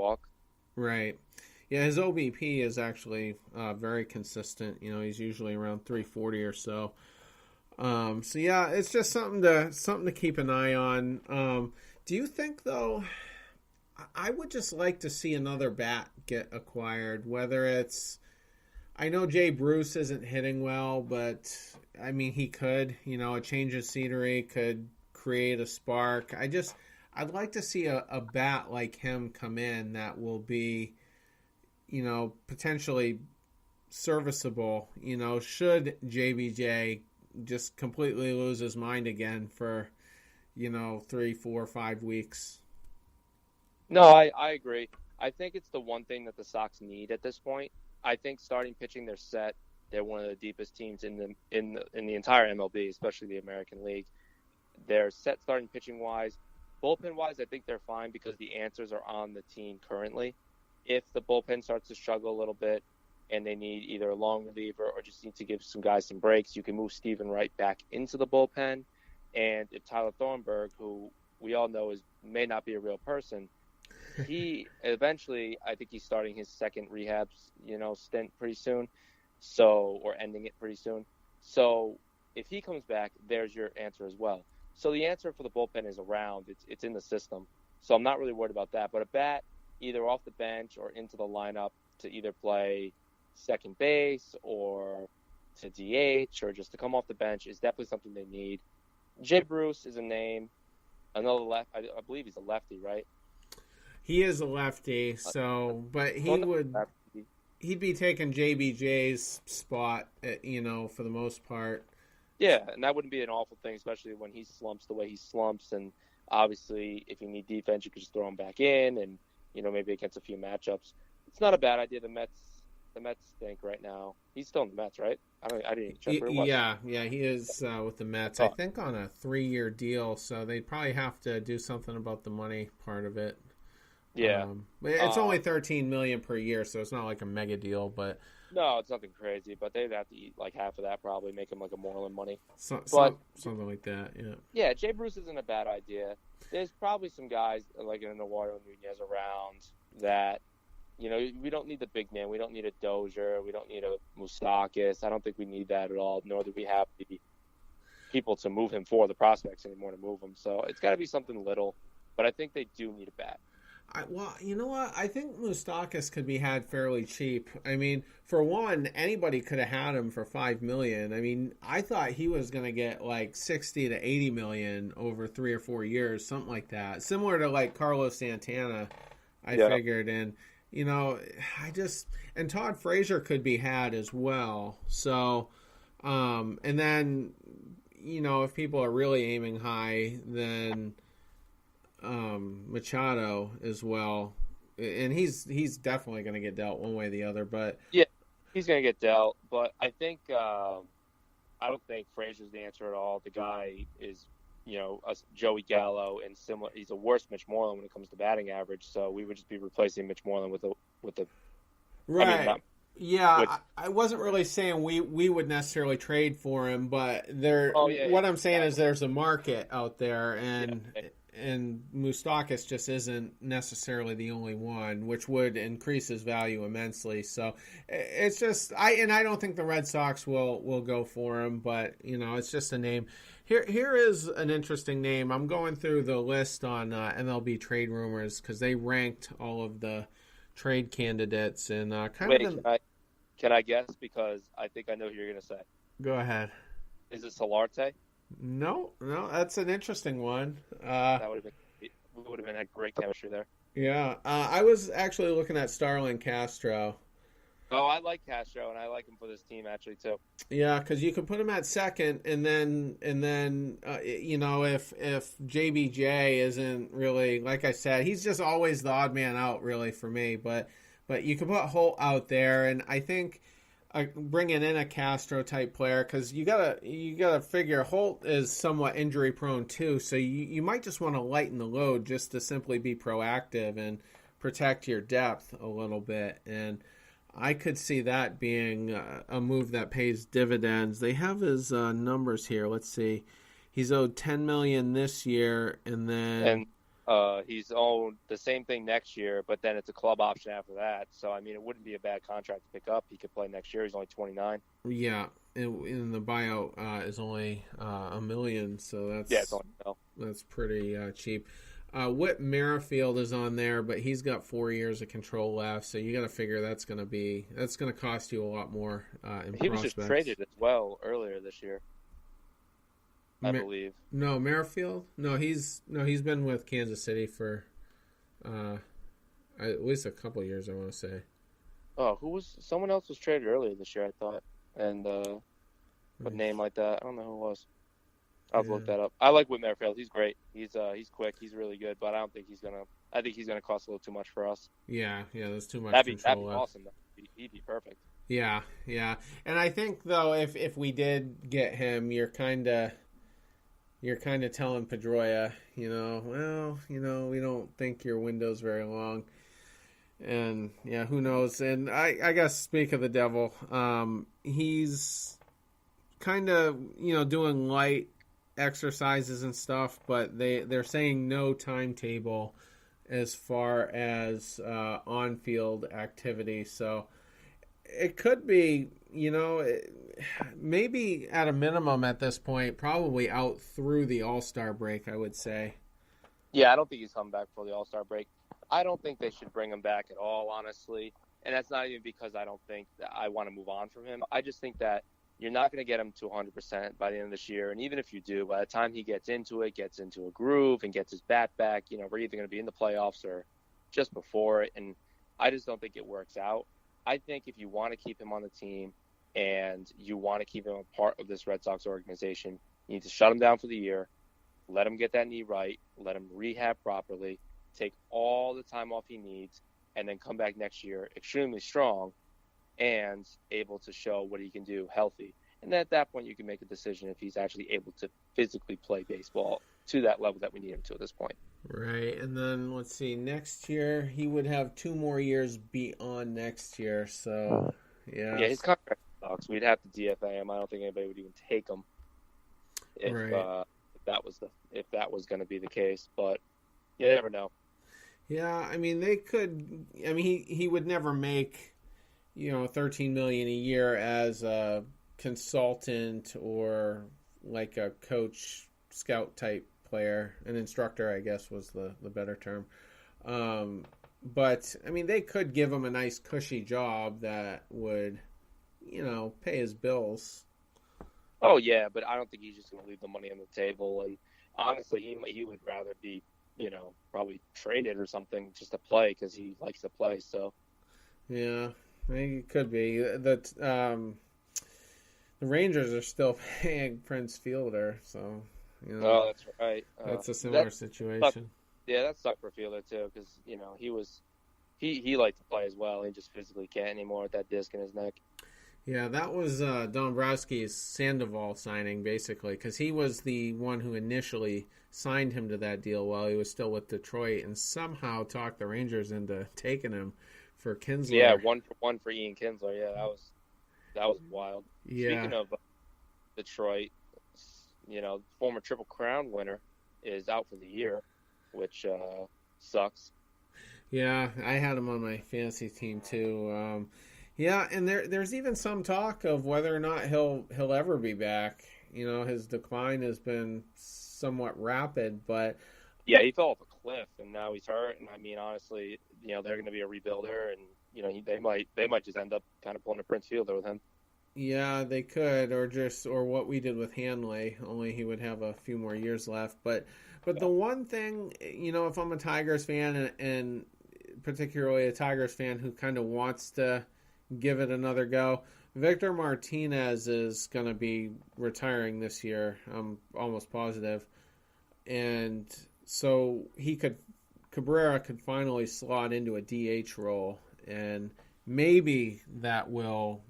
walk. Right. Yeah, his OBP is actually very consistent. He's usually around 340 or so. So yeah, it's just something to keep an eye on. Do you think though? I would just like to see another bat get acquired. Whether it's, I know Jay Bruce isn't hitting well, but I mean he could. A change of scenery could create a spark. I'd like to see a bat like him come in that will be, potentially serviceable. Should JBJ just completely lose his mind again for, 3, 4, 5 weeks. No, I agree. I think it's the one thing that the Sox need at this point. I think starting pitching, they're set. They're one of the deepest teams in the entire MLB, especially the American League. They're set starting pitching wise. Bullpen wise, I think they're fine because the answers are on the team currently. If the bullpen starts to struggle a little bit and they need either a long reliever or just need to give some guys some breaks, you can move Stephen Wright back into the bullpen. And if Tyler Thornburg, who we all know may not be a real person, he eventually, I think he's starting his second rehab, stint pretty soon, or ending it pretty soon. So if he comes back, there's your answer as well. So the answer for the bullpen is around. It's in the system. So I'm not really worried about that. But a bat, either off the bench or into the lineup to either play second base or to DH or just to come off the bench is definitely something they need. Jay Bruce is a name. Another left. I believe he's a lefty, right? He is a lefty, but he'd be taking JBJ's spot, for the most part. Yeah, and that wouldn't be an awful thing, especially when he slumps the way he slumps. And obviously, if you need defense, you could just throw him back in, and maybe against a few matchups. It's not a bad idea. The Mets stink right now. He's still in the Mets, right? I didn't even check where he was. Yeah, he is with the Mets. I think on a 3-year deal, so they probably have to do something about the money part of it. Yeah, it's only $13 million per year, so it's not like a mega deal. But no, it's nothing crazy. But they'd have to eat like half of that, probably make him like a Moreland money. Something like that. Yeah. Yeah, Jay Bruce isn't a bad idea. There's probably some guys like an Eduardo Nunez around that. We don't need the big name. We don't need a Dozier. We don't need a Moustakas. I don't think we need that at all. Nor do we have the people to move him for the prospects anymore to move him. So it's got to be something little. But I think they do need a bat. Well, you know what? I think Moustakas could be had fairly cheap. I mean, for one, anybody could have had him for $5 million. I mean, I thought he was going to get like $60 to $80 million over 3 or 4 years, something like that. Similar to like Carlos Santana, I figured. And and Todd Frazier could be had as well. So, and then, if people are really aiming high, then Machado as well, and he's definitely going to get dealt one way or the other. But yeah, he's going to get dealt. But I think I don't think Frazier's the answer at all. The guy is, a Joey Gallo and similar. He's a worse Mitch Moreland when it comes to batting average. So we would just be replacing Mitch Moreland with the right. I wasn't really saying we would necessarily trade for him, but I'm saying is there's a market out there, and Moustakas just isn't necessarily the only one, which would increase his value immensely. So it's just I don't think the Red Sox will go for him, but it's just a name. Here is an interesting name. I'm going through the list on MLB Trade Rumors because they ranked all of the trade candidates and Can I guess? Because I think I know who you're going to say. Go ahead. Is it Solarte? No, that's an interesting one. That would have been a great chemistry there. Yeah, I was actually looking at Starlin Castro. Oh, I like Castro, and I like him for this team actually too. Yeah, because you can put him at second, and then if JBJ isn't really, like I said, he's just always the odd man out really for me. But you can put Holt out there, and I think bringing in a Castro type player, because you gotta figure Holt is somewhat injury prone too, so you might just want to lighten the load just to simply be proactive and protect your depth a little bit. And I could see that being a move that pays dividends. They have his numbers here. Let's see. He's owed $10 million this year, and then He's owned the same thing next year, but then it's a club option after that. So, I mean, it wouldn't be a bad contract to pick up. He could play next year. He's only 29. Yeah, and the buyout is only $1 million, so It's only that's pretty cheap. Whit Merrifield is on there, but he's got 4 years of control left, so you got to figure that's going to cost you a lot more in He prospects. was just traded as well earlier this year, I believe. No, Merrifield? No, he's been with Kansas City for at least a couple of years, I want to say. Oh, someone else was traded earlier this year, I thought. And a name like that, I don't know who it was. I'll look that up. I like Whit Merrifield. He's great. He's quick. He's really good, but I don't think I think he's gonna cost a little too much for us. Yeah, there's too much that'd control be left. awesome. He'd be perfect. Yeah. And I think though, if we did get him, you're kind of telling Pedroia, we don't think your window's very long. And yeah, who knows? And I guess speak of the devil, he's kind of doing light exercises and stuff, but they're saying no timetable as far as on-field activity. So it could be, maybe at a minimum at this point, probably out through the All-Star break, I would say. Yeah, I don't think he's coming back for the All-Star break. I don't think they should bring him back at all, honestly. And that's not even because I don't think that I want to move on from him. I just think that you're not going to get him to 100% by the end of this year. And even if you do, by the time he gets into a groove and gets his bat back, we're either going to be in the playoffs or just before it. And I just don't think it works out. I think if you want to keep him on the team and you want to keep him a part of this Red Sox organization, you need to shut him down for the year, let him get that knee right, let him rehab properly, take all the time off he needs, and then come back next year extremely strong and able to show what he can do healthy. And then at that point, you can make a decision if he's actually able to physically play baseball to that level that we need him to at this point. Right. And then let's see, next year he would have 2 more years beyond next year. So, yeah. Yeah, his contract sucks. We'd have to DFA him. I don't think anybody would even take him if that was going to be the case. But you never know. Yeah, I mean, they could. I mean, he would never make, $13 million a year as a consultant or like a coach, scout type player. An instructor, I guess, was the better term. But I mean, they could give him a nice cushy job that would, pay his bills. Oh yeah, but I don't think he's just going to leave the money on the table. And honestly, he would rather be, probably traded or something just to play because he likes to play. So, yeah, it could be that. The Rangers are still paying Prince Fielder, so Oh, that's right. That's a similar situation. That sucked for Fielder too because he liked to play as well. He just physically can't anymore with that disc in his neck. Yeah, that was Dombrowski's Sandoval signing, basically, because he was the one who initially signed him to that deal while he was still with Detroit and somehow talked the Rangers into taking him for Kinsler. Yeah, 1 for Ian Kinsler. Yeah, that was wild. Yeah. Speaking of Detroit, former Triple Crown winner is out for the year, which sucks. Yeah, I had him on my fantasy team too. Yeah, and there's even some talk of whether or not he'll ever be back. His decline has been somewhat rapid, but yeah, he fell off a cliff, and now he's hurt. And I mean, honestly, they're going to be a rebuilder, and they might just end up kind of pulling a Prince Fielder with him. Yeah, they could, or what we did with Hanley. Only he would have a few more years left. But the one thing, if I'm a Tigers fan and particularly a Tigers fan who kind of wants to give it another go, Victor Martinez is going to be retiring this year. I'm almost positive. And so Cabrera could finally slot into a DH role, and maybe that will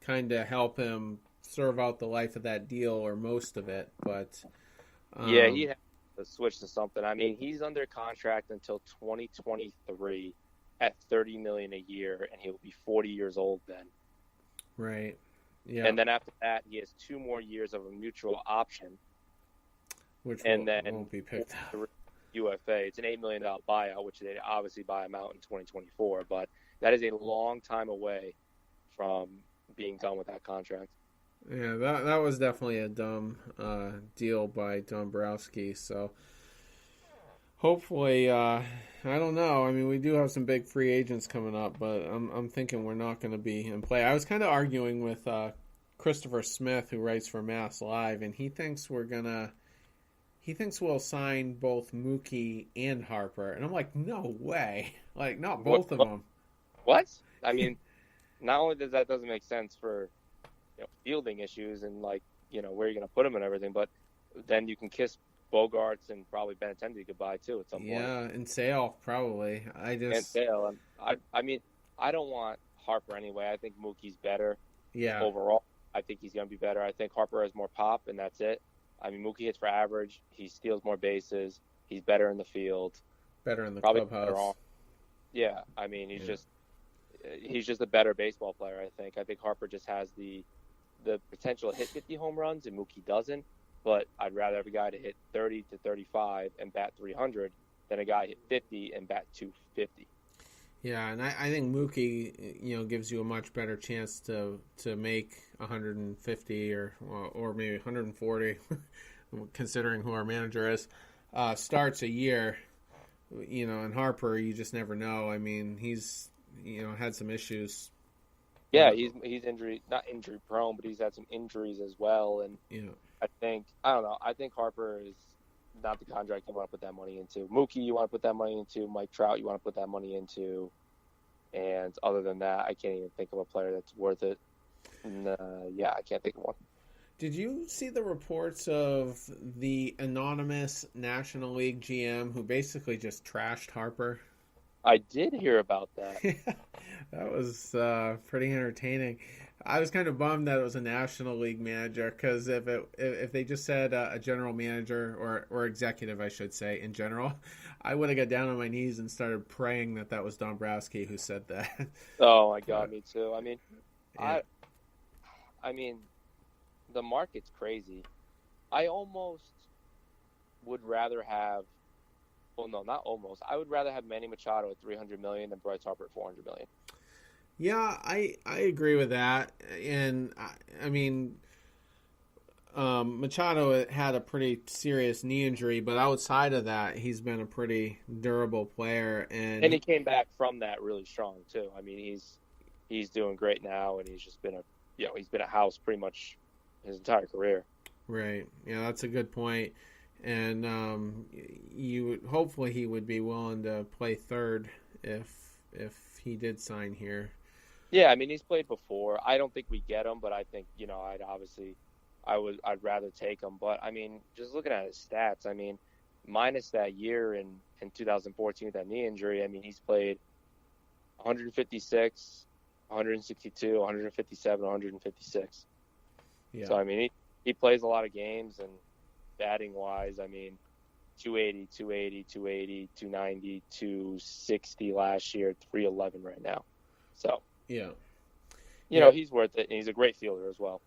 kind of help him serve out the life of that deal or most of it. But yeah, he has to switch to something. I mean, he's under contract until 2023 at $30 million a year, and he'll be 40 years old then. Right. Yeah. And then after that, he has 2 more years of a mutual option, which won't be picked up. UFA. It's an $8 million buyout, which they obviously buy him out in 2024. But that is a long time away from being done with that contract. Yeah, that was definitely a dumb deal by Dombrowski. So hopefully, I don't know. I mean, we do have some big free agents coming up, but I'm thinking we're not going to be in play. I was kind of arguing with Christopher Smith, who writes for Mass Live, and he thinks we'll sign both Mookie and Harper, and I'm like, no way, like not both of them. What? I mean, not only doesn't make sense for fielding issues and like where you're going to put them and everything, but then you can kiss Bogarts and probably Benintendi goodbye too at some point. Yeah, and Sale probably. And Sale. I mean, I don't want Harper anyway. I think Mookie's better. Yeah. Overall, I think he's going to be better. I think Harper has more pop, and that's it. I mean, Mookie hits for average. He steals more bases. He's better in the field. Better in the probably clubhouse. Yeah, I mean, he's just a better baseball player. I think Harper just has the potential to hit 50 home runs, and Mookie doesn't. But I'd rather have a guy to hit 30 to 35 and bat 300 than a guy hit 50 and bat 250. Yeah, and I think Mookie, gives you a much better chance to make 150 or maybe 140, considering who our manager is, starts a year. And Harper, you just never know. I mean, he's had some issues. Yeah, he's not injury prone, but he's had some injuries as well. And I don't know. I think Harper is not the contract you want to put that money into. Mookie, you want to put that money into. Mike Trout, you want to put that money into. And other than that, I can't even think of a player that's worth it. And, I can't think of one. Did you see the reports of the anonymous National League GM who basically just trashed Harper? I did hear about that. That was pretty entertaining. I was kind of bummed that it was a National League manager, because if they just said a general manager or executive, I should say, in general, I would have got down on my knees and started praying that was Dombrowski who said that. Oh my God, me too. I mean, yeah. I mean, the market's crazy. I almost would rather have. Well, no, not almost. I would rather have Manny Machado at $300 million than Bryce Harper at $400 million. Yeah, I agree with that. And, I mean, Machado had a pretty serious knee injury, but outside of that, he's been a pretty durable player. And he came back from that really strong, too. I mean, he's doing great now, and he's just been he's been a house pretty much his entire career. Right. Yeah, that's a good point. And hopefully he would be willing to play third if he did sign here. Yeah, I mean, he's played before. I don't think we get him, but I think I'd rather take him. But I mean, just looking at his stats, I mean, minus that year in 2014 with that knee injury, I mean, he's played 156, 162, 157, 156. Yeah. So I mean, he plays a lot of games, and batting wise, I mean, 280, 280, 280, 290, 260 last year, 311 right now. So, yeah. He's worth it, and he's a great fielder as well.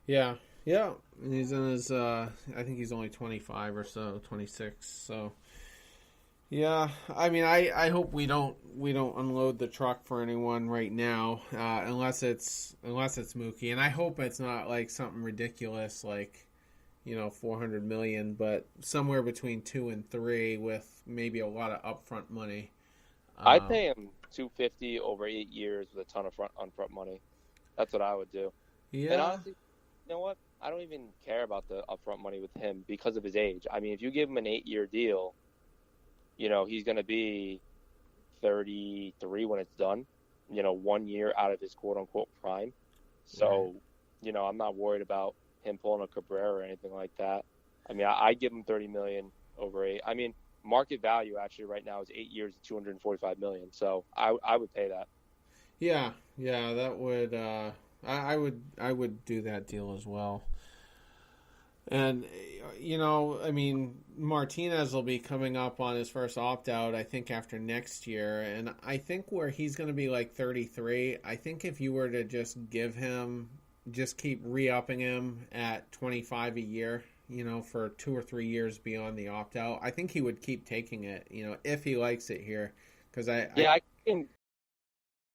Yeah. Yeah. And he's in his, I think he's only 25 or so, 26. So, yeah. I mean, I hope we don't unload the truck for anyone right now, unless it's Mookie. And I hope it's not like something ridiculous like, $400 million, but somewhere between 2 and 3 with maybe a lot of upfront money. I'd pay him $250 over 8 years with a ton of upfront money. That's what I would do. Yeah. And honestly, you know what? I don't even care about the upfront money with him because of his age. I mean, if you give him an 8-year deal, he's going to be 33 when it's done. 1 year out of his quote unquote prime. So, right. I'm not worried about him pulling a Cabrera or anything like that. I mean, I give him $30 million over 8. I mean, market value actually right now is 8 years, $245 million. So I would pay that. Yeah, that would. I would do that deal as well. And I mean, Martinez will be coming up on his first opt-out, I think, after next year. And I think where he's going to be like 33, I think if you were to just keep re-upping him at 25 a year, for 2 or 3 years beyond the opt out, I think he would keep taking it, if he likes it here. Because I can